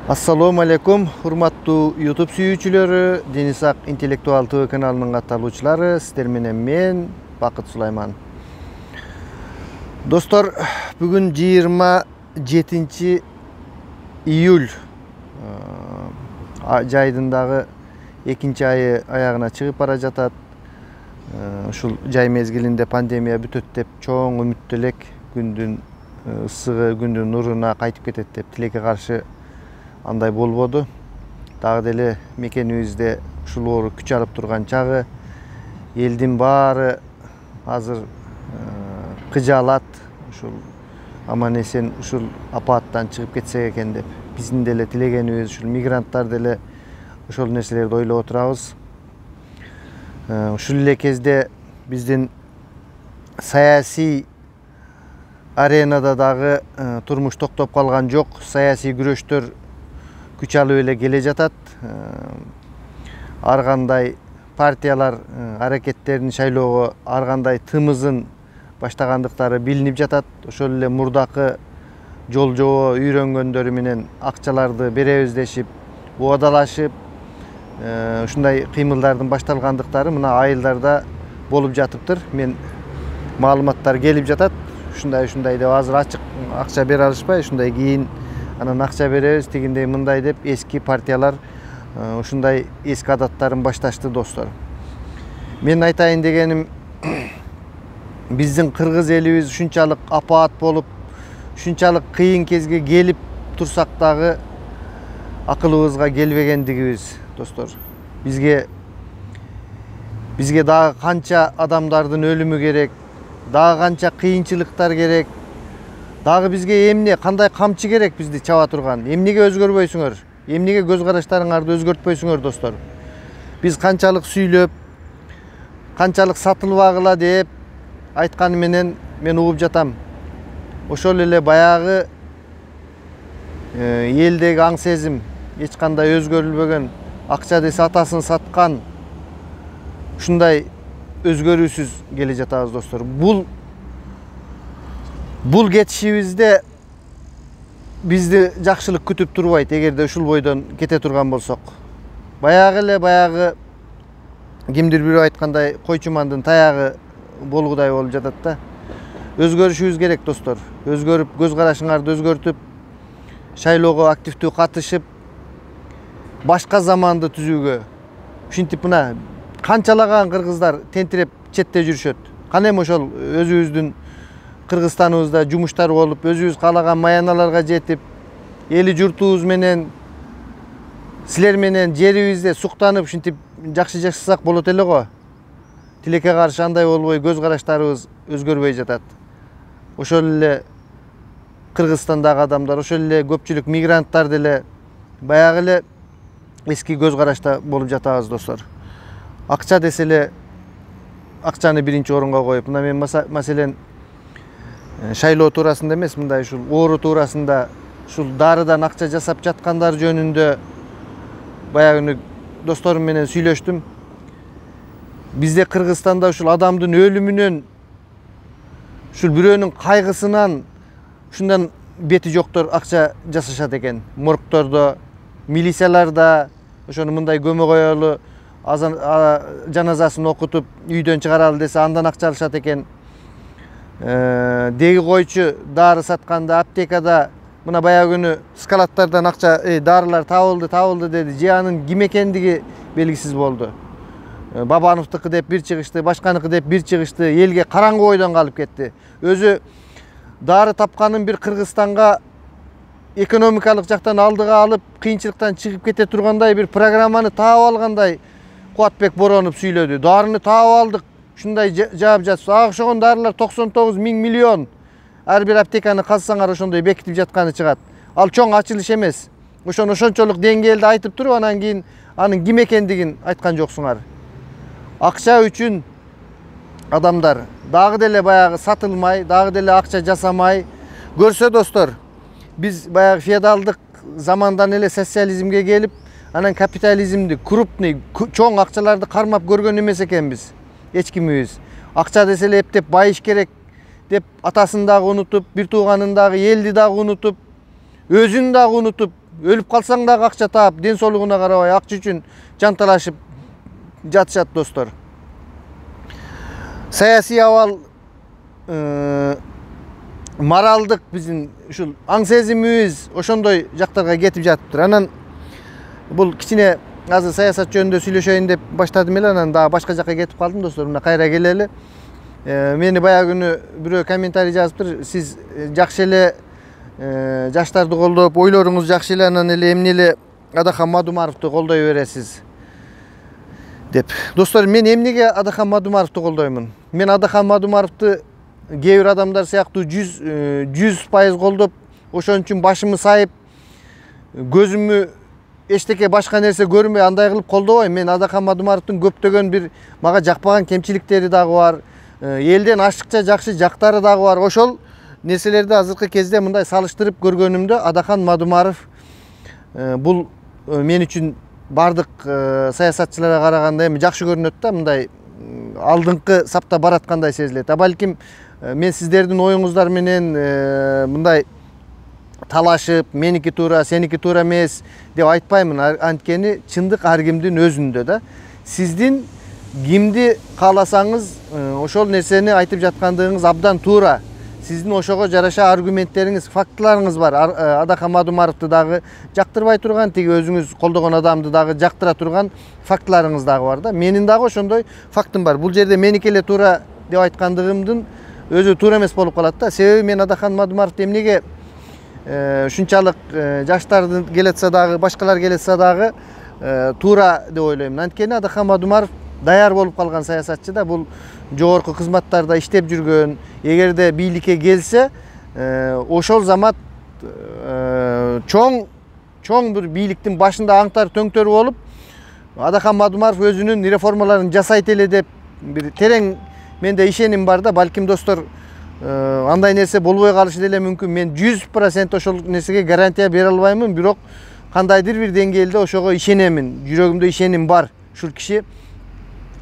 Assalamu alaikum, hurmattуу YouTube sүйүүчүлөрү, Deniz Ak Intellektual TV kanalынын катталуучулары, сиздер менен мен Бакыт Сулайман. Достор, бүгүн 27 июль жайдындагы экинчи айы аягына чыгып бара жатат. Ушул жай мезгилинде пандемия бүтөт деп чоң үмүттө элек, күндүн ысыгы, күндүн нуруна кайтып кетет деп тилекке каршы андай болбоду. Дагы деле мекенибизде ушул оору күч алып турган чагы, элдин баары азыр кыжаалат, ушул аман эсен ушул апаттан чыгып кетсек экен деп. Биздин деле тилегенибиз ушул мигранттар деле ошол нерселерди ойлоп отурабыз. Ушул эле кезде биздин саясий аренада дагы турмуш токтоп калган жок. Саясий күрөштөр күч алып эле келе жатат. Ар кандай партиялар аракеттерин шайлоого ар кандай тымызын баштагандыктары билинип жатат. Ошол эле мурдакы жолжобо үйрөнгөндөрү менен акчаларды беребиз дешип, уадалашып, ушундай кыймылдардын башталгандыктары мына айылдарда болуп жатыптыр. Мен маалыматтар келип жатат. Ушундай деп азыр ачык акча бере алышпай, ушундай кийин анан акча беребиз, тигиндей мындай деп эски партиялар ушундай эски адаттарын башташты, достор. Мен айтайын дегеним, биздин кыргыз элибиз ушунчалык апаат болуп, ушунчалык кыйын кезге келип турсак дагы акылыбызга келбегендигибиз, достор. Бизге дагы канча адамдардын өлүмү керек, дагы канча кыйынчылыктар керек, дагы бизге эмне, кандай камчы керек бизди чаба турган. Эмнеге өзгөрбөйсүңөр? Эмнеге көз караштарыңарды өзгөртпөйсүңөр, достор? Биз канчалык сүйлөп, канчалык сатылбагыла деп айтканы менен мен угуп жатам. Ошол эле баягы элдеги аң сезим эч кандай өзгөрүлбөгөн, акча десе атасын саткан, ушундай өзгөрүүсүз келе жатабыз, достор. Бул кетишибизде бизди жакшылык күтүп турбайт, эгерде ушул бойдон кете турган болсок. Баягы кимдир бирөө айткандай койчумандын таягы болгудай болуп жатат да. Өзгөрүшүбүз керек, достор. Өзгөрүп, көз карашыңарды өзгөртүп, шайлоого активдүү катышып, башка заманды түзүүгө. Ушинтип мына канчалаган кыргыздар тентиреп четте жүрүшөт. Кана эми ошол өзүбүздүн Кыргызстаныбызда жумуштар болуп, өзүбүз каалаган маяналарга жетип, эли журтубуз менен, силер менен жерибизде суктанып, ушинтип жакшы жашасак болот эле го. Тилекке каршы андай болбой, көз караштарыбыз өзгөрбөй жатат. Ошол эле Кыргызстандагы адамдар, ошол эле көпчүлүк мигранттар деле баягы эле эски көз карашта болуп жатабыз, достор. Акча деселе акчаны биринчи орунга коюп, мына мен маселен шайлоо туурасында эмес, мындай ушул оору туурасында, ушул дарыдан акча жасап жаткандар жөнүндө баягы досторум менен сүйлөштүм. Бизде Кыргызстанда ушул адамдын өлүмүнөн, ушул бирөөнүн кайгысынан, ушундан бети жоктор акча жасашат экен. Моргтордо, милицияларда, ошону мындай көмө коелу, жаназасын окутуп, үйдөн чыгаралы десе, андан акча алышат экен. Деги койчу дары сатканда аптекада мына баягы күнү скалаттардан акча, дарылар табылды деди. Же анын ким экендиги белгисиз болду. Бабановдуку деп бир чыгышты, башканыкы деп бир чыгышты, элге караңгы бойдон калып кетти. Өзү дары тапканын бир Кыргызстанга экономикалык жактан алдыга алып, кыйынчылыктан чыгып кете тургандай бир программаны таап алгандай Кубатбек Боронов сүйлөдү. Дарыны таап алдык, ушундай жаап жатсыз. Ошогон дарылар 99 миң миллион. Ар бир аптеканы казсаңар ошондой бекитип жатканы чыгат. Ал чоң ачылыш эмес. Ошончолук деңгээлде айтып туруп, анан кийин анын ким экендигин айткан жоксуңар. Акча үчүн адамдар дагы деле баягы сатылмай, дагы деле акча жасамай көрсө, достор, биз баягы феодалдык замандан эле социализмге келип, анан капитализмди, крупный, чоң акчаларды кармап көргөн эмес экенбиз. Эч кимибиз. Акча деселе эптеп байыш керек деп атасын дагы унутуп, бир тууганын дагы, элди дагы унутуп, өзүн дагы унутуп, өлүп калсаң дагы акча таап, ден соолугуна карабай акча үчүн жанталашып жатышат достор. Саясий абал, моралдык биздин ушул аң сезимибиз ошондой жактарга кетип жатыптыр. Анан бул кичине азыр саясат жөнүндө сүйлөшөйүн деп баштадым эле, анан дагы башка жакка кетип калдым достор. Мына кайра келели. Мени баягы күнү бирөө комментарий жазыптыр. Сиз жакшы эле жаштарды колдоп, ойлоруңуз жакшы эле, анан эле эмне эле Адахан Мадумаровду колдой бересиз деп. Достор, мен эмнеге Адахан Мадумаровду колдоймун? Мен Адахан Мадумаровду кээ бир адамдар сыяктуу 100% колдоп, ошон үчүн башымы сайып, көзүмү эчтеке башка нерсе көрмөй андай кылып колдобойм. Мен Адахан Мадумаровдун көптөгөн бир мага жакпаган кемчиликтери дагы бар. Элден ашыкча жакшы жактары дагы бар. Ошол нерселерди азыркы кезде мындай салыштырып көргөнүмдө Адахан Мадумаров бул мен үчүн бардык саясатчыларга караганда эми жакшы көрүнөт да, мындай алдыңкы сапта бараткандай сезилет. Балким мен сиздердин оюңуздар менен мындай талашып, меники туура, сеники туура эмес деп айтпаймын. Анткени чындык ар кимдин өзүндө да. Сиздин кимди кааласаңыз, ошол нерсени айтып жаткандыгыңыз абдан туура. Сиздин ошого жараша аргументтериңиз, фактыларыңыз бар. Адахан Мадумаровду дагы жактырбай турган, тиги өзүңүз колдогон адамды дагы жактыра турган фактыларыңыз дагы бар да. Менин дагы ошондой фактым бар. Бул жерде меники эле туура деп айткандыгымдын өзү туура эмес болуп калат да. Себеби мен Адахан Мадумаровду эмнеге ушунчалык жаштарды келетсе дагы, башкалар келетсе дагы туура деп ойлойм. Анткени Адахан Мадумаров даяр болуп калган саясатчы да. Бул жогорку кызматтарда иштеп жүргөн. Эгерде бийликке келсе, ошол замат чоң бир бийликтин башында аңтар төңтөр болуп, Адахан Мадумаров өзүнүн реформаларын жасайт эле деп бир терең менде ишеним бар да. Балким достор, андай нерсе болбой калышы деле мүмкүн. Мен 100% ошол нерсеге гарантия бере албаймын, бирок кандайдыр бир деңгээлде ошого ишенемин. Жүрөгүмдө ишеним бар. Ушул киши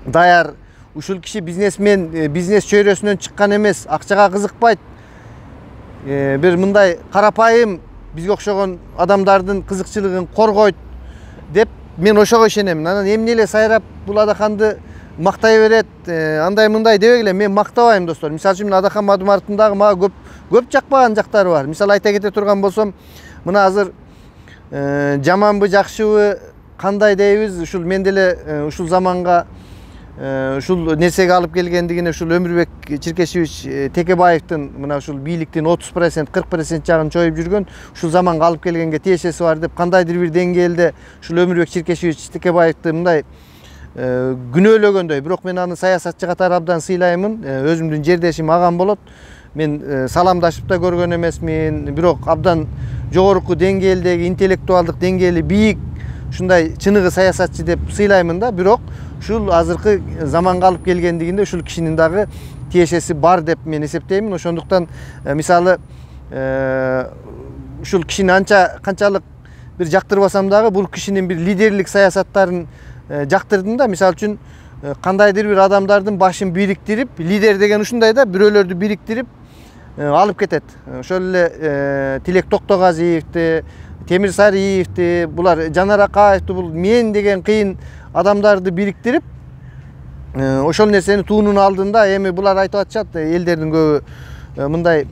даяр, ушул киши бизнесмен, бизнес чөйрөсүнөн чыккан эмес, акчага кызыкпайт. Бир мындай карапайым бизге окшогон адамдардын кызыкчылыгын коргойт деп мен ошого ишенемин. Анан эмне эле сайрап бул Адаханды мактай берет, андай мындай дебегиле, мен мактабайм достор. Мисалы үчүн Адахан Мадумаровдун дагы мага көп жакпаган жактары бар. Мисалы айта кете турган болсом, мына азыр жаманбы жакшыбы кандай дейбиз, ушул мен деле ушул заманга ушул нерсеге алып келгендигине ушул Өмүрбек Чиркешевич Текебаевдин мына ушул бийликтин 30%, 40% жагын чоюп жүргөн, ушул заманга алып келгенге тиешеси бар деп кандайдыр бир деңгээлде ушул Өмүрбек Чиркешевич Текебаевди мындай күнөөлөгөндөй. Бирок мен аны саясатчы катары абдан сыйлаймын. Өзүмдүн жердешим агам болот. Мен саламдашып да көргөн эмесмин, бирок абдан жогорку деңгээлдеги интеллектуалдык деңгээли бийик ушундай чыныгы саясатчы деп сыйлаймын да. Бирок ушул азыркы заманга алып келгендигинде ушул кишинин дагы тиешеси бар деп мен эсептеймин. Ошондуктан мисалы ушул кишини канчалык бир жактырбасам дагы бул кишинин бир лидерлик саясаттарын жактырдым да. Мисалы үчүн кандайдыр бир адамдардын башын бириктирип, лидер деген ушундай да, бирөөлөрдү бириктирип алып кетет. Ошол эле Тилек Токтогазиевди, Темир Сариевди, булар Жанар Акаевди, бул мен деген кыйын адамдарды бириктирип, ошол нерсени туунун алдында эми булар айтып атышат, элдердин көбү мындай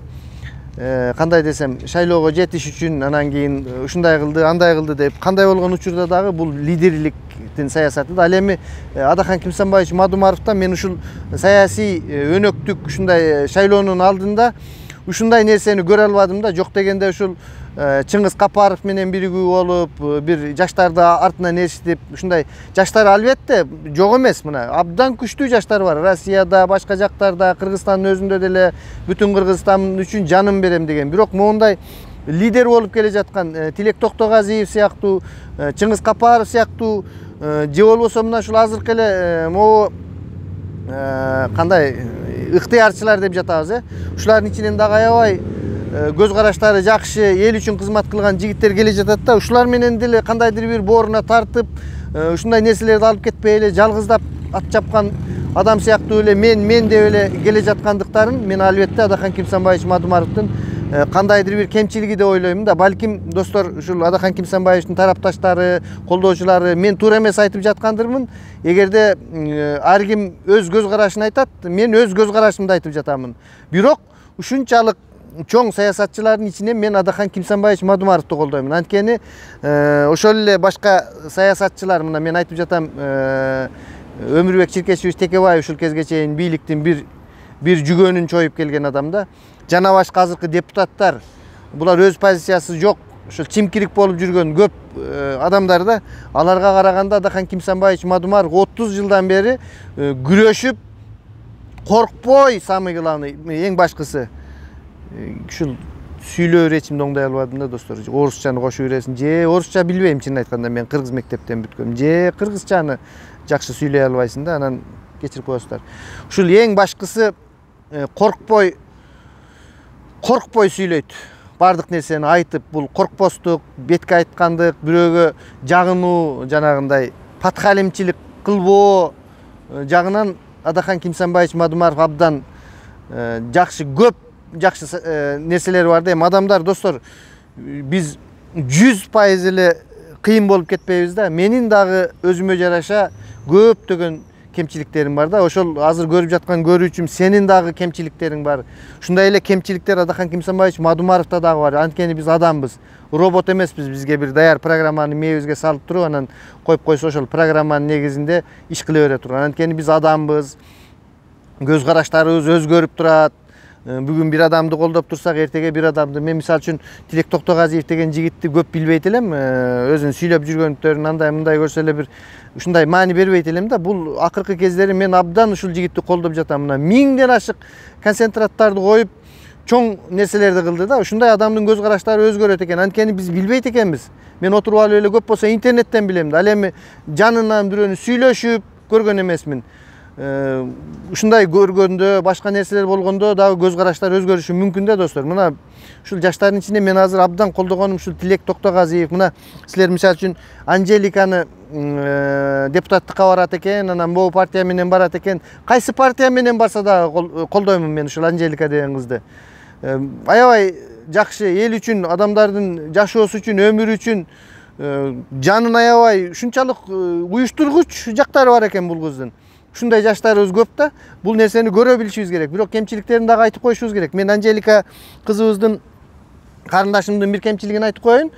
кандай десем, шайлоого жетиш үчүн анан кийин ушундай кылды, андай кылды деп. Кандай болгон учурда дагы бул лидерликтин саясаты да. Ал эми Адахан Кимсанбаевич Мадумаровдон мен ушул саясий өнөктүк ушундай шайлоонун алдында ушундай нерсени көрө албадым да. Жок дегенде ушул Чыңгыз Капаров менен биригүү болуп, бир жаштарды артынан ээрчитип, ушундай жаштар албетте жок эмес. Мына абдан күчтүү жаштар бар. Россияда, башка жактарда, Кыргызстандын өзүндө деле бүтүн Кыргызстан үчүн жаным берем деген. Бирок моундай лидер болуп келе жаткан Тилек Токтогазиев сыяктуу, Чыңгыз Капаров сыяктуу, же болбосо мына ушул азыркы эле могу кандай ыктыярчылар деп жатабыз, ушулардын ичинен дагы аябай көз караштары жакшы, эл үчүн кызмат кылган жигиттер келе жатат да. Ушулар менен деле кандайдыр бир бооруна тартып, ушундай нерселерди алып кетпей эле жалгыздап ат чапкан адам сыяктуу эле мен деп эле келе жаткандыктарын мен албетте Адахан Кимсанбаевич Мадумаровдун кандайдыр бир кемчилиги деп ойлойм да. Балким достор ушул Адахан Кимсанбаевичтин тарапташтары, колдоочулары мен туура эмес айтып жаткандырмын. Эгерде ар ким өз көз карашын айтат, мен өз көз карашымды айтып жатамын. Бирок ушунчалык чоң саясатчылардын ичинен мен Адахан Кимсанбаевич Мадумаровду колдоймун. Анткени ошол эле башка саясатчылар, мына мен айтып жатам, Өмүрбек Чиркешевич Текебаев ушул кезге чейин бийликтин бир жүгөнүн чоюп келген адам да. Жана башка азыркы депутаттар, булар өз позициясы жок, ошол чимкирик болуп жүргөн көп адамдар да. Аларга караганда Адахан Кимсанбаевич Мадумаров 30 жылдан бери күрөшүп, коркпой, самый главный, эң башкысы ушул сүйлөө речимди оңдой албадым да достор. Орусчаны кошуп бересин, же орусча билбейм, чынын айтканда мен кыргыз мектептен бүткөм, же кыргызчаны жакшы сүйлөй албайсың да, анан кечирип коесуздар. Ушул эң башкысы коркпой сүйлөйт. Бардык нерсени айтып, бул коркпостук, бетке айткандык, бирөөгө жагынуу, жанагындай подхалимчилик кылбоо жагынан Адахан Кимсанбаевич Мадумаров абдан жакшы, көп жакшы нерселери бар да. Эми адамдар достор, биз 100% эле кыйын болуп кетпейбиз да. Менин дагы өзүмө жараша көптөгөн кемчиликтерим бар да. Ошол азыр көрүп жаткан көрүүчүм, сенин дагы кемчиликтериң бар. Ушундай эле кемчиликтер Адахан Кимсанбаевич Мадумаровда дагы бар. Анткени биз адамбыз, робот эмеспиз. Бизге бир даяр программаны мээбизге салып туруп, анан коюп койсо ошол программанын негизинде иш кыла бере турган. Анткени биз адамбыз. Көз караштарыбыз өзгөрүп турат. Бүгүн бир адамды колдоп турсак, эртеге бир адамды, мен мисалы үчүн Тилек Токтогазиев деген жигитти көп билбейт элем. Өзүнүн сүйлөп жүргөндөрүн андай мындай көрсө эле бир ушундай маани бербейт элем да. Бул акыркы кездери мен абдан ушул жигитти колдоп жатам. Мына 1000ден ашык концентраттарды коюп, чоң нерселерди кылды да. Ушундай адамдын көз караштары өзгөрөт экен. Анткени биз билбейт экенбиз. Мен отуруп алып эле көп болсо интернеттен билем да. Ал эми жанынан бирөөнү сүйлөшүп көргөн эмесмин. Ушундай көргөндө, башка нерселер болгондо дагы көз караштар өзгөрүшү мүмкүн да достор. Мына ушул жаштардын ичинде мен азыр абдан колдогонум ушул Тилек Токтогазиев. Мына силер мисалы үчүн Анжеликаны депутаттыкка барат экен, анан могу партия менен барат экен. Кайсы партия менен барса дагы колдоймун мен ушул Анжелика деген кызды. Аябай жакшы, эл үчүн, адамдардын жашоосу үчүн, өмүрү үчүн жанын аябай ушунчалык уюштургуч жактары бар экен бул кыздын. Ушундай жаштарыбыз көп да. Бул нерсени көрө билишибиз керек. Бирок кемчиликтерин дагы айтып коюшубуз керек. Мен Анжелика кызыбыздын, карындашымдын бир кемчилигин айтып коеюн.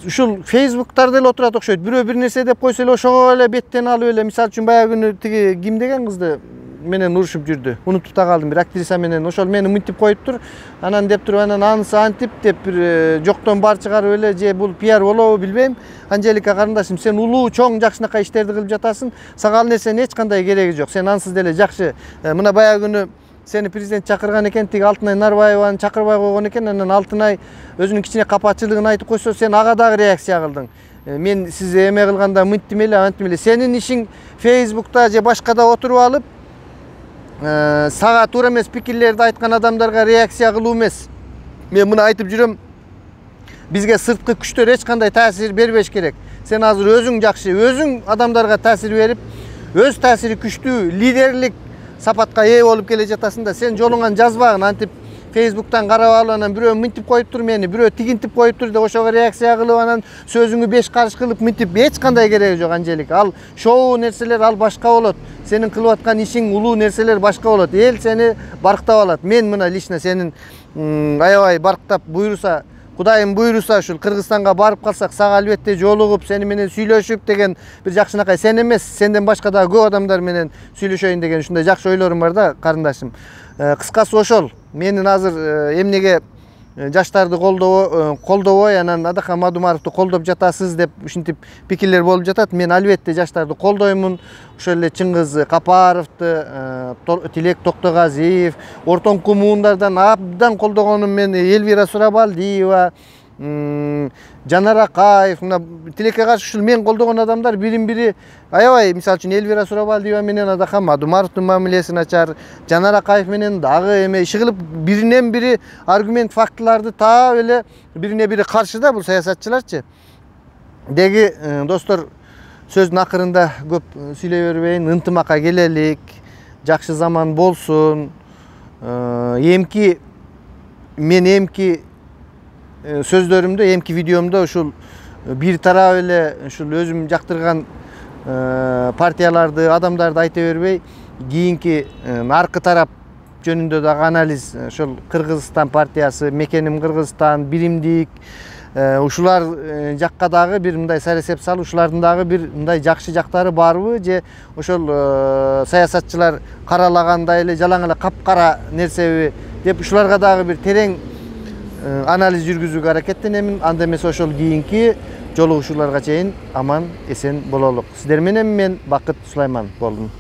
Ушул фейсбуктарда эле отурат окшойт. Бирөө бир нерсе деп койсо эле ошого эле беттен алып эле, мисалы үчүн баягы күнү тиги ким деген кызды менен урушуп жүрдү. Унутуп да калдым, бир актриса менен ошол мени мынтип коюптур. Анан деп туруп, анан анысы антип деп бир жоктон бар чыгарып эле, же бул пиар болобу билбейм. Анжелика карындашым, сен улуу чоң жакшынакай иштерди кылып жатасың. Сага ал нерсенин эч кандай кереги жок. Сен ансыз деле жакшы. Мына баягы күнү сени президент чакырган экен, тиги Алтынай Нарбаеваны чакырбай койгон экен. Анан Алтынай өзүнүн кичине капатчылыгын айтып койсо, сен ага дагы реакция кылдың. Мен сизди эме кылганда мынттим эле, антим эле. Сенин ишиң Фейсбукта же башкада отуруп алып, сага туура эмес пикирлерди айткан адамдарга реакция кылуу эмес. Мен муну айтып жүрөм. Бизге сырткы күчтөр эч кандай таасир бербеш керек. Сен азыр өзүң жакшы, өзүң адамдарга таасир берип, өз таасири күчтүү лидерлик сапатка ээ болуп келе жатасың да. Сен жолуңан жазбагын, антип Фейсбуктан карап алып, анан бирөө мынтип коюптур мени, бирөө тигинтип коюптур деп ошого реакция кылып, анан сөзүңү 5 карыш кылып мынтип эч кандай кереги жок Анжелика. Ал шоу нерселер ал башка болот. Сенин кылып аткан ишиң, улуу нерселер башка болот. Эл сени барктап алат. Мен мына лично сенин аябай барктап буйруса, Кудайым буйруса ушул Кыргызстанга барып калсак, сага албетте жолугуп, сени менен сүйлөшүп деген бир жакшынакай, сен эмес, сенден башка дагы көп адамдар менен сүйлөшөйүн деген ушундай жакшы ойлорум бар да, карындашым. Кыскасы ошол. Менин азыр эмнеге жаштарды колдобой, анан Адахан Мадумаровду колдоп жатасыз деп ушинтип пикирлер болуп жатат. Мен албетте жаштарды колдоймун. Ошол эле Чыңгыз Капаровду, Тилек Токтогазиев, ортоңку муундардан абдан колдогонум мен Элвира Сурабалдиева, Жанар Акаев, мына Тилекке каршы ушул мен колдогон адамдар бирин-бири аябай, мисалы үчүн Элвира Сурабалдиева менен Адахан Мадумаровдун мамилеси начар, Жанар Акаев менен дагы эме иши кылып биринен бири аргумент, фактыларды таап эле бирине бири каршы да бул саясатчыларчы. Деги достор, сөздүн акырында көп сүйлөй бербейин, ынтымакка келелик, жакшы заман болсун. Эмки men emki sözlerimde, emki videomda uşul bir taraf ele uşul özüm jaktırgan partiyalardı, adamdарды ayta berбей, kийинки arka taraf жөнүндө дагы анализ, ошол Кыргызстан партиясы, мекеним Кыргызстан, биримдик, ушулар жакка дагы бир мындай сарасеп салып, ушулардын дагы бир мындай жакшы жактары барбы, же ошол саясатчылар каралагандай эле жалаң эле капкара нерсеби деп ушуларга дагы бир терең анализ жүргүзүүгө аракеттенемин. Анда эмес ошол кийинки жолугушууларга чейин аман эсен бололук. Сиздер менен мен Бакыт Сулайман болдум.